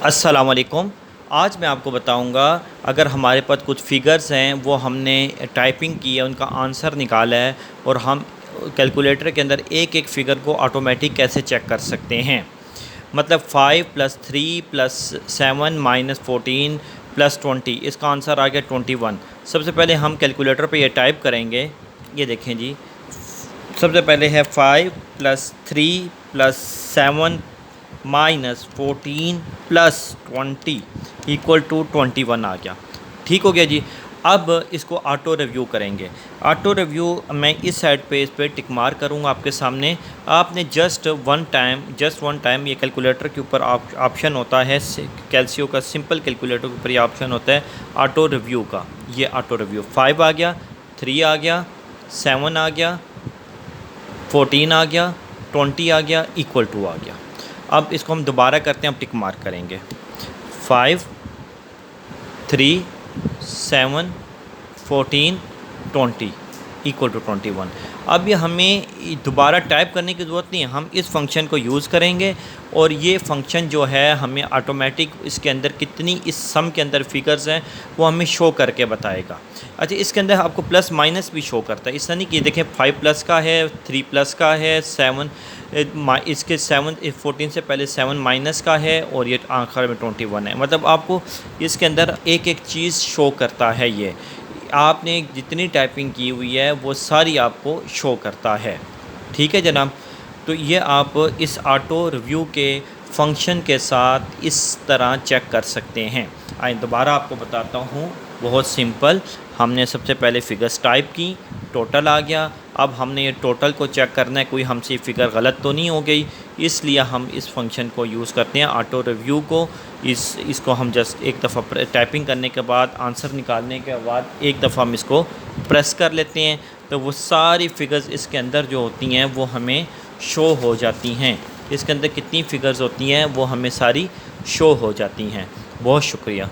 अस्सलाम वालेकुम। आज मैं आपको बताऊंगा, अगर हमारे पास कुछ फ़िगर्स हैं वो हमने टाइपिंग की है, उनका आंसर निकाला है और हम कैलकुलेटर के अंदर एक एक फ़िगर को ऑटोमेटिक कैसे चेक कर सकते हैं। मतलब 5 + 3 + 7 - 14 + 20, इसका आंसर आ गया 21। सबसे पहले हम कैलकुलेटर पे ये टाइप करेंगे। ये देखें जी, सबसे पहले है 5 + 3 + 7 - 14 + 20 = 21 आ गया। ठीक हो गया जी। अब इसको ऑटो रिव्यू करेंगे। ऑटो रिव्यू मैं इस साइड पे इस पर टिक मार करूँगा आपके सामने। आपने जस्ट वन टाइम ये कैलकुलेटर के ऊपर ऑप्शन होता है, कैल्सियो का सिंपल कैलकुलेटर के ऊपर ये ऑप्शन होता है ऑटो रिव्यू का। ये ऑटो रिव्यू 5 आ गया, 3 आ गया, 7 आ गया, 14 आ गया, 20 आ गया, =2 आ गया। अब इसको हम दोबारा करते हैं, हम टिक मार्क करेंगे। 5 3 7 14 20 =21। अब ये हमें दोबारा टाइप करने की ज़रूरत नहीं है, हम इस फंक्शन को यूज़ करेंगे और ये फंक्शन जो है हमें ऑटोमेटिक इसके अंदर कितनी इस सम के अंदर फिगर्स हैं वो हमें शो करके बताएगा। अच्छा, इसके अंदर आपको प्लस माइनस भी शो करता है। इस तरह नहीं कि देखें 5 प्लस का है, 3 प्लस का है, 7 इसके 7 14 से पहले 7 माइनस का है और ये आखिर में 21 है। मतलब आपको इसके अंदर एक एक चीज़ शो करता है। ये आपने जितनी टाइपिंग की हुई है वो सारी आपको शो करता है। ठीक है जनाब। तो ये आप इस ऑटो रिव्यू के फंक्शन के साथ इस तरह चेक कर सकते हैं। आइए दोबारा आपको बताता हूँ। बहुत सिंपल, हमने सबसे पहले फ़िगर्स टाइप की, टोटल आ गया। अब हमने ये टोटल को चेक करना है कोई हमसे फ़िगर गलत तो नहीं हो गई, इसलिए हम इस फंक्शन को यूज़ करते हैं ऑटो रिव्यू को। इसको हम जस्ट एक दफ़ा टाइपिंग करने के बाद, आंसर निकालने के बाद एक दफ़ा हम इसको प्रेस कर लेते हैं, तो वो सारी फ़िगर्स इसके अंदर जो होती हैं वो हमें शो हो जाती हैं। इसके अंदर कितनी फ़िगर्स होती हैं वो हमें सारी शो हो जाती हैं। बहुत शुक्रिया।